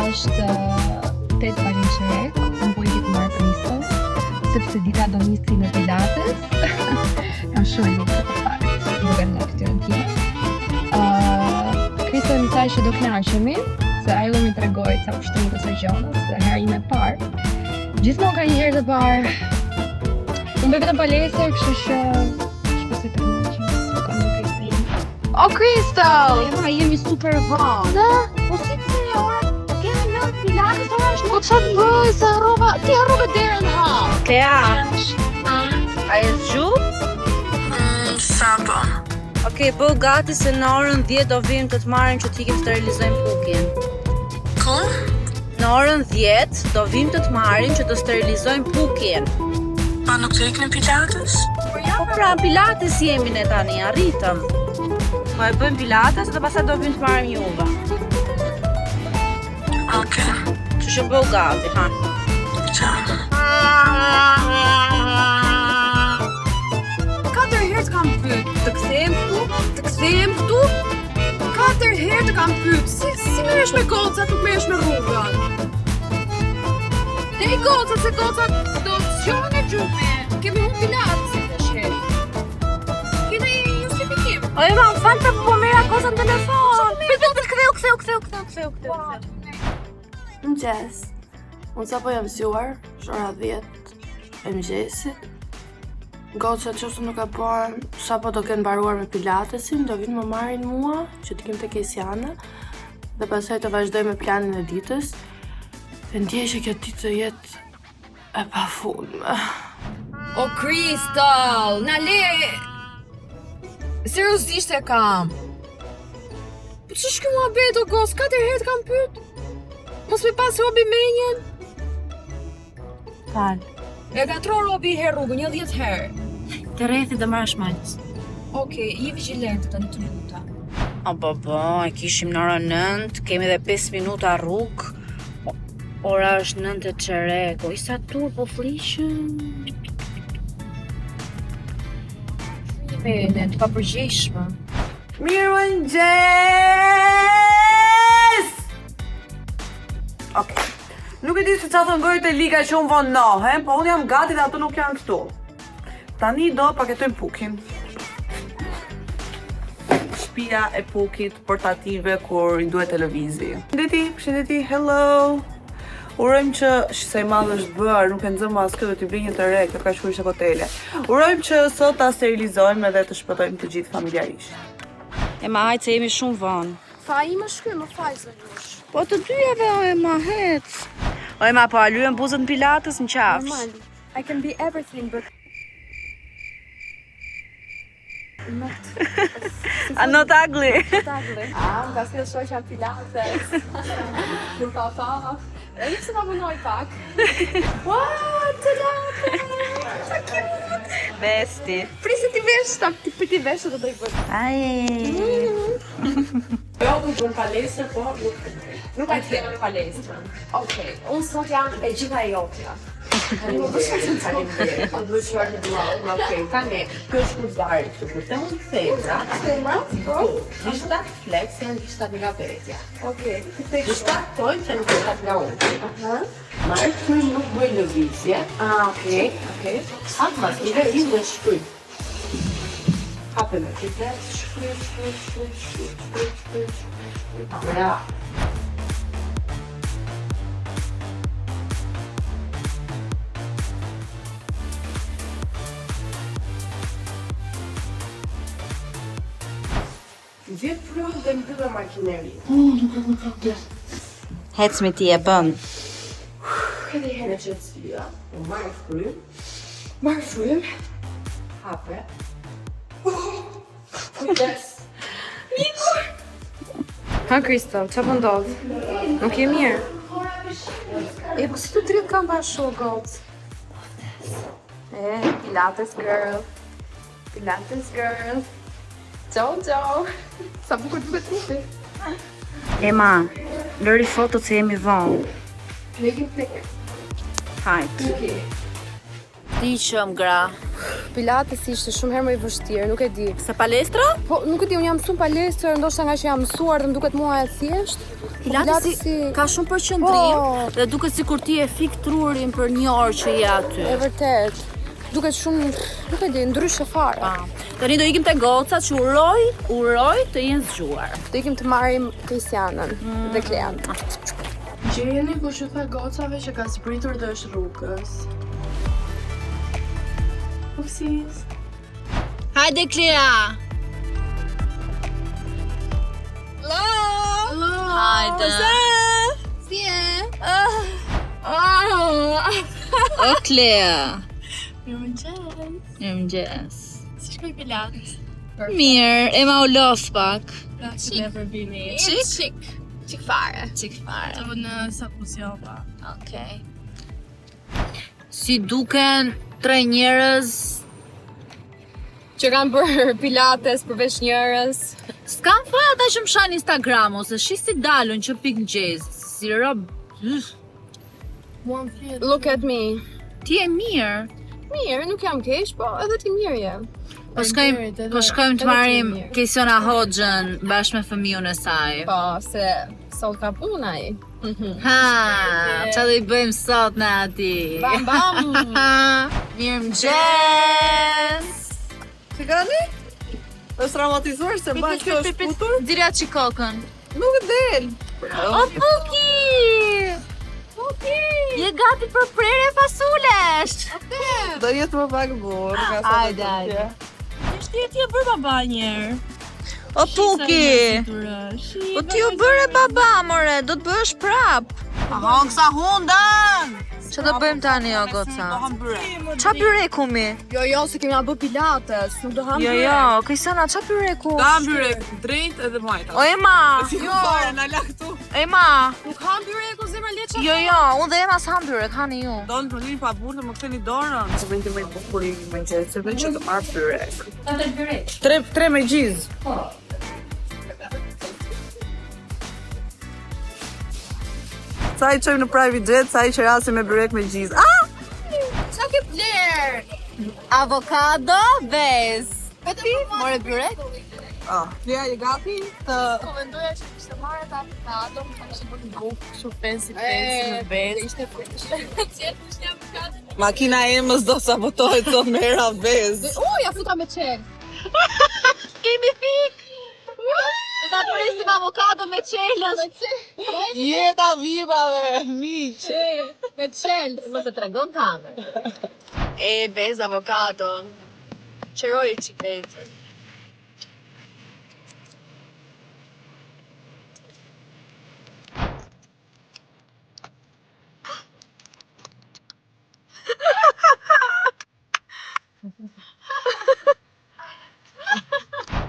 është 8 parin qerek, unë po i kitë marrë Kristo, sepse dita do nisi në Pilates. Jam shumë e lukë të parë, duke në fytyrën time. Kristo më thaj që do kënaqemi, se ai do më tregoj ca pushtrim të së gjonës, se herë ime parë. Gjithmonë ka një herë të parë. Unë bëj vetëm palestër, kështu që shpresoj të kënaqem. O Crystal! Ema, jemi super vonë. Da? Po si të ora? Kemi në Pilates, ora është Po çfarë bëj se harrova? Ti harrove derën ha. Klea. A e zgju? Sapo. Okej, bëu gati se në orën 10 do vim të të marrim që t'ikim të realizojmë pukin. Ku? Në orën 10 do vim të të marrim që të sterilizojmë pukin. Pa nuk të ikë në Pilates? Po pra, Pilates jemi ne tani, arritëm. Po e bëjmë Pilates dhe pastaj do vim të marrim juve. Okej. Që që bëu gati, ha. Ciao. 4 herë të kam pyet, të kthehem këtu. 4 herë të kam pyet, si merresh me gocat, nuk merresh me rrugën. Ne i gocat, se gocat do të zgjohen e gjupi. Kemi humbë Pilates si të shkeri. Kena i justifikim. O Ema, më falë të po mera kosa në telefon. Ktheu. Mëngjes. Unë sapo jam zgjuar, është ora 10 e mëngjesit. Gocat qoftë nuk ka parë, sapo do kenë mbaruar me Pilatesin, do vinë më marrin mua, që t'ikim te Kesiana, dhe pastaj të vazhdoj me planin e ditës. Dhe ndjej që kjo ditë të jetë e pafundme. O Crystal, na le. Seriozisht e kam. Po ç'është kjo muhabet o gos, 4 herë të kam pyet. Mos me pas robi menjen. Falë. E gatro robi herë rrugën, një 10 herë. Të rrethi dhe marrësh majtës. Okej, je vigjilente tani të luta. O po, e kishim në orën 9, kemi dhe 5 minuta rrugë. Ora është 9 e qerek, o isa tur po flishëm. Ne të papërgjeshme. Mirëmëngjes! Okej. Nuk e di se çfarë thon gojët e liga që unë vonohem, po unë jam gati dhe ato nuk janë këtu. Tani do paketojmë pukin. Shtëpia e pukit portative kur i duhet televizi. Shëndeti, hello. Urojmë që sa i madh është bër, nuk e nxëm as këtë, do t'i bëj një të re, këtë ka shkuar në hotele. Urojmë që sot ta sterilizojmë edhe të shpëtojmë të gjithë familjarisht. Ema, hajtë se jemi shumë vonë. Fa i më shkry, më falë se jush. Po të dyjave, o Ema, hec. O Ema, po a lyem buzët në Pilates në qafsh. Normal. I can be everything, but... I'm not ugly. Nga si të shoqja Pilates. Nuk ka fa. E një se nga mënoj pak. What? Të lape! Sa cute! Besti. Prisi ti vesh, për ti vesh të do i bërë. Aje. Jo, du bërë palestër, po nuk e të në palestër. Okej, unë sot jam e gjitha e jotja. Tani më bëshka që në calim dhe, të duhet shërë në duhet, okej, tani, kjo është kuzari, që për të më të themra, lishtat flex janë lishtat nga vetja. Okej. Lishtat tojnë që në lishtat nga unë. Marë të nuk bëjë lëvizje. Okej. Hatë mas, një i dhe shkryt. Hape me këtë, shkryt. Ja. Gjithë frymën dhe mbyllë makineri. Hec me ti e bën. Këtë herë që të sfida, marrë frym, hape. Kujdes. Mikur! Ha, Crystal, që po ndodhë? Nuk je mirë? E, po si të dritë kam bashkë o gocë? Pilates girl. Ciao. Sa bukur duket trupi. Ema, lëri fotot se jemi vonë. Legim tek. Hajt. Okej. Ti qëm gra. Pilates ishte shumë herë më i vështirë, nuk e di. Se palestra? Po, nuk e di, unë jam mësuar palestër, ndoshta nga që jam mësuar dhe më duket mua e thjesht. Pilatesi ka shumë përqendrim dhe duket sikur ti e fik trurin për një orë që je aty. E vërtet. Duket shumë, nuk e di, ndryshe fare. Tani do ikim te gocat që uroj të jenë zgjuar. Do ikim të marrim Kristianën dhe Klean. Gjeni ku që tha gocave që ka zbritur dhe është rrugës. Upsis. Hajde Klea. Hello. Hajde. Si e? O Klea. Mirëmëngjes. Si shkoj Pilates? Mirë, Ema u los pak. Që never be me. Çik fare. Të vë në sa pusjova. Okej. Si duken 3 njerëz Që kanë bërë Pilates përveç njërës. s'kan fare ata që më shan Instagram ose shi si dalun që pik ngjez. Si rob. Look at me. Ti e mirë. Mirë, nuk jam keq, po edhe ti mirë je. Po shkojmë të marrim Kesiona Hoxhën bashkë me fëmijën e saj. Po, se sot ka puna ai. Ha, qa do i bëjmë sot në ati? Bam bam. Mirëmëngjes. Që gani? është traumatizuar se mba kjo është putur? Dira që kokën. Nuk e del. O Puki! Je gati për prerje fasulesh. Do jetë më pak burr. Hajde. Ti e bërë baba njerë. O Puki! Po ti u bëre baba, more, do të bëhesh prap. Hong sa hundën! Që do bëjmë tani, o goca? Qa byreku mi? Jo, se kemi bë Pilates, nuk do ham. Jo, Kristiana, qa byreku? Kam byrek, drejt edhe majta. O Ema! Fare, na la këtu. Ema! Nuk ham byreku, zemra leqa. Jo, unë dhe Ema s'ham byrek, hani ju. Donë për një pa burë dhe më këteni dorën. Se bëjnë të me bukurin me qeseve që të marë byrek. Tre me gjizë. Sa i qojmë në private jet, sa i që rasim me byrek me gjizë. Qa ke bler? Avokado, vez. Ti, more byrek? Lea, je gati të... Po vendoja që kishte marrë ta avokado, më kishte bërë një bukë, shumë fancy në vez. Ishte avokado. Makina e mës do sabotohet sot me era vez. Ja futa me qenë. Kemi fik! Ta presim avokado me qelës. Jeta vivave, miq. Me qenë. Më të tregon kamer. Bez avokado. Qëroj që bezë.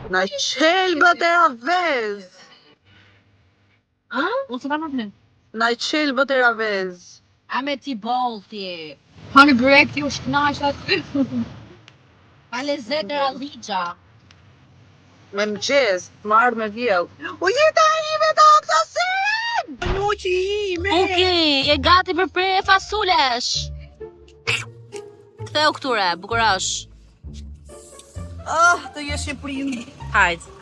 Na qelbët e avez. Unë së ta më të Na qelbët e avez. A me ti bolti. Hani byrek ti u shknaq aty. Pa lezet e ralligja. Me mëgjes, më ardhë me vjell. U jeta ime të oktasin! Nuqi ime! Puki, je gati për prerje fasulesh. Ktheu këture, bukurash. Të jesh e prind. Hajde.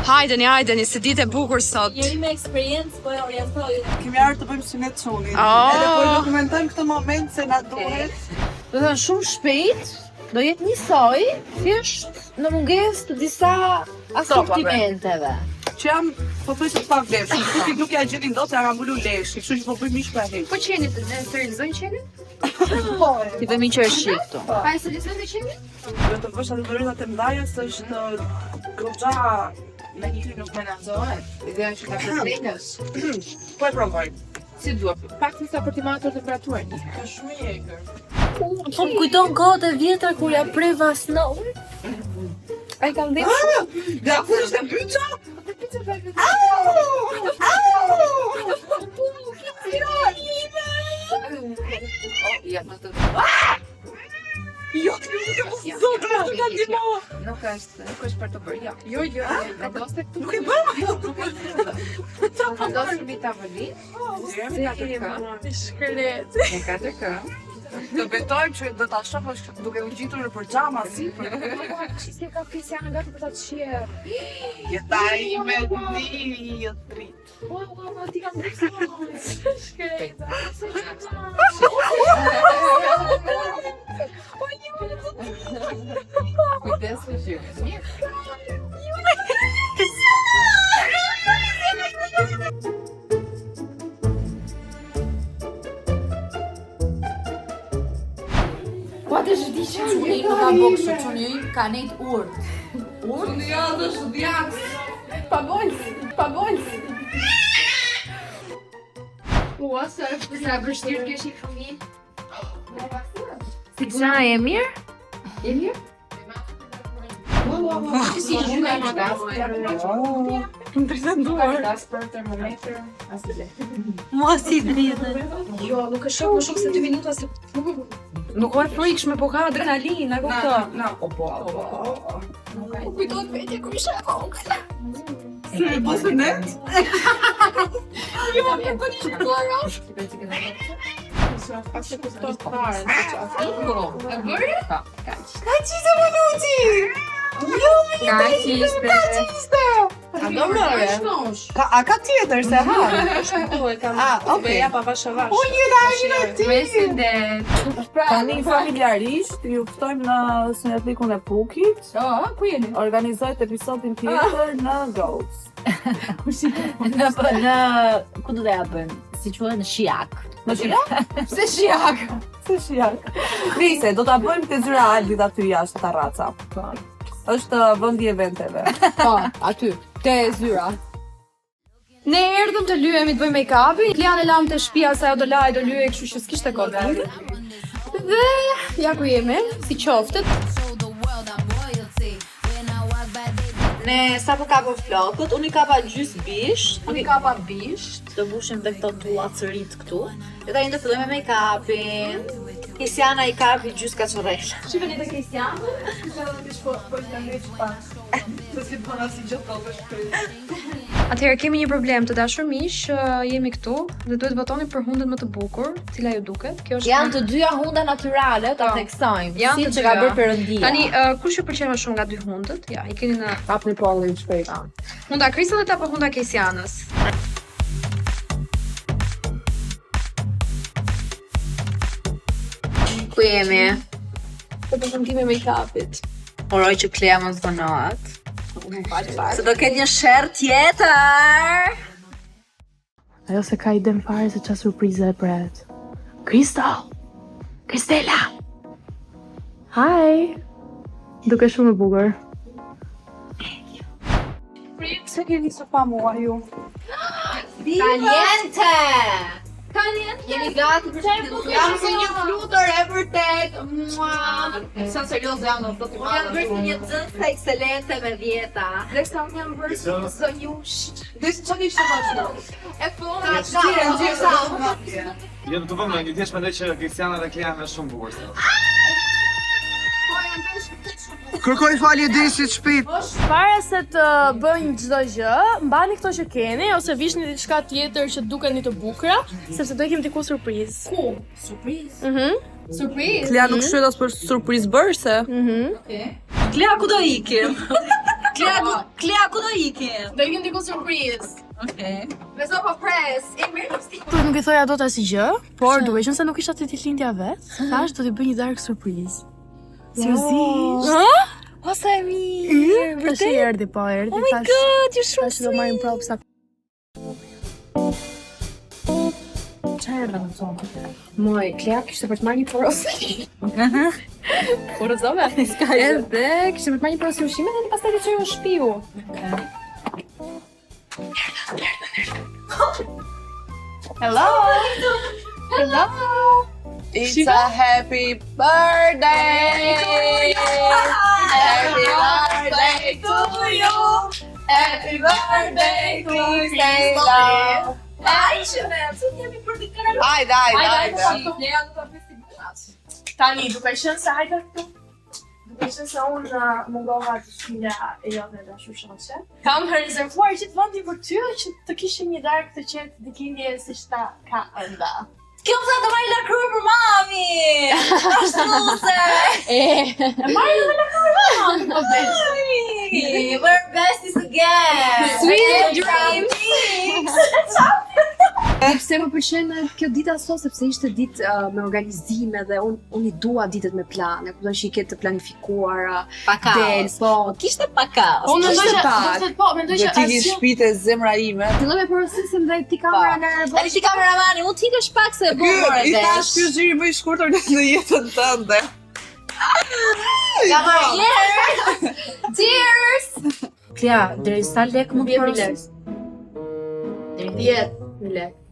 Hajdeni, se ditë e bukur sot. Jeri me eksperiencë, po e orientoj. Kemi ardhë të bëjmë synet çunit. Edhe po i dokumentojmë këtë moment se na duhet. Do të thënë shumë shpejt, do jetë njësoj, thjesht në mungesë të disa asortimenteve. Që jam po thuj se pa vlesh. Ti nuk ja gjeni dot se ka mbulu lesh, kështu që po bëj mish pa heq. Po qeni të sterilizojnë qenin? Ti bëmi qërshi këtu. Pa e sterilizojnë qenin? Do të bësh atë dorëzat e mdhaja se është goxha Me njëri nuk menaxohet. Ideja që ka përprekës. po e provoj. Si duhet? Pak sa për t'i matur temperaturën. Ka shumë i egër. Po më kujton kohët e vjetra kur ja preva snow. Ai kam dhënë. Ja ku është pyetja? Jo, Nuk është për të bërë, jo. Jo, vendosë këtu. nuk e bëma. Vendosë mbi tavolinë. Në 4K. Në 4K. Të betojmë që do ta shohësh duke u ngjitur në përxhama sipër. Si ka Kristiana gati për ta qie. Jeta ime një trit. Ua, ti kam shkëta. Kujdes me gjyre. Po të zhdiqen. Çuni nuk ka boksu, çuni ka nejt urt. Unë ja do studiat. Pabonc. Ua, sa vështirë kesh i fëmijë. Si qa e mirë? E mirë? Si gjuna i shkas. Shkas për termometër. Asile. Mua si drejtë. Jo, nuk është shumë se 2 minuta se... Nuk është frikshme, po ka adrenalin, a kupton? Na, po. Kujtohet vetje kur isha e vogël. Si po së net? Jo, më bëni shkora. Pasë kustot fare, e bërë? Ka qizë minuti! Jo, ka qizë! A do mërë? A ka tjetër se ha? Okay. Ja pa shavash. Tani familjarisht ju ftojmë në sinetlikun e Pukit. Ku jeni? Organizojt episodin tjetër në Ghost. Në ku do të japën? Si quhet në Shijak. Në Shijak? Se shijak! Se Shijak. Nise, do ta bëjmë te zyra Albit aty jashtë Tarraca. Është vendi i eventeve. Po, aty, te zyra. Ne erdhëm të lyhemi të bëjmë make-upin. Klian e lam të shtëpia se ajo do laj, do lyhej, kështu që s'kishte kohë. Dhe ja ku jemi, si qoftet. Ne sa po kapëm flokët, unë i kapa gjys bisht. Unë i kapa bisht. Do bushim dhe këto tullat sërit këtu. Dhe tani do fillojmë me make-upin. Kristiana i kapi gjys kaçorresh. Shifeni te Kristiana. Atëherë kemi një problem të dashur miq, jemi këtu dhe duhet votoni për hundën më të bukur, cila ju duket. Kjo është Janë të dyja hunda natyrale, ta theksojmë. Janë Si të që ka dyja. bërë Perëndia. Tani, kush ju pëlqen më shumë nga dy hundët? Ja, i keni në Hapni pollin shpejt. hunda Kristianit apo hunda Kristianës? Ku jemi? Po prezantimi make-upit. Uroj që Klea mos vonohet. Se do ketë një sherr tjetër. Ajo se ka idem fare se qa surprize e pret. Kristela! Hi! Duke shumë e bukur. Se keni së pa mua ju? Caliente! Jemi gati për shkëndijë. Jam si një flutër e vërtet. Sa serioz jam në flotë. Unë jam bërë si një zënse ekselente me 10. Deksa unë jam bërë si zënjush. Dhe që kishtë të bashkë? E fona, Jo, të vëmë, një thjesht mendoj që Kristiana dhe Klea janë shumë bukur se. Kërkoj falje desit shpejt. Para se të bëjnë çdo gjë, mbani këto që keni ose vishni diçka tjetër që dukeni të bukura, sepse do ikim diku surprizë. Ku? Surprizë? Mhm. Surprizë? Klea nuk shqyet as për surprizë bërse. Klea ku do ikim? Klea ku do ikim? Do ikim diku surprizë. Okej. Beso po pres. E mirë. Kur nuk i thoja dot asnjë gjë, por duke qenë se nuk ishte ditëlindja vet, thash do t'i bëj një dark surprise. Seriozisht? O sa e mirë. Tash i erdhi, po erdhi. Oh my god, you're so Tash do marrim prapë sa. Moj, Klea kishte për të marrë një porosë. Porozove? Edhe kishte për të marrë një porosë ushqime dhe pastaj të çojë në shtëpiu. Hello. Hello. It's a happy birthday! Happy birthday to you. Happy birthday to Stella. Ai, çfarë? Su jemi për të kaluar. Hajde. Tani, duke qenë se hajde këtu. Duke qenë se unë mungova të shpinja e jote dhe shushoqe. Kam rezervuar gjithë vendi për ty që të kishim një darkë të qetë ditëlindje siç ta ka enda. Kjo më tha të marrë lakruar për mami. Ashtu se. E marrë dhe lakruar për mami. Mami, we're besties again. Sweet dreams. Pse më pëlqen kjo dita sot sepse ishte ditë me organizime dhe unë I dua ditët me plan. E kupton që I ke të planifikuara. Pa kaos. Del, po. Kishte pa kaos. Unë mendoj Kishte që pak. po, mendoj Do që t'i ki shpite zemra ime. Filloj me porosisin dhe ti kamera nga A ti kameramani, mund t'ikesh pak se e Ky, bërë I thash vesh. ky zhyri më I shkurtër në jetën tënde. Kamerjer. Cheers. Klia, deri sa lek mund të porosis? 10.000 lekë.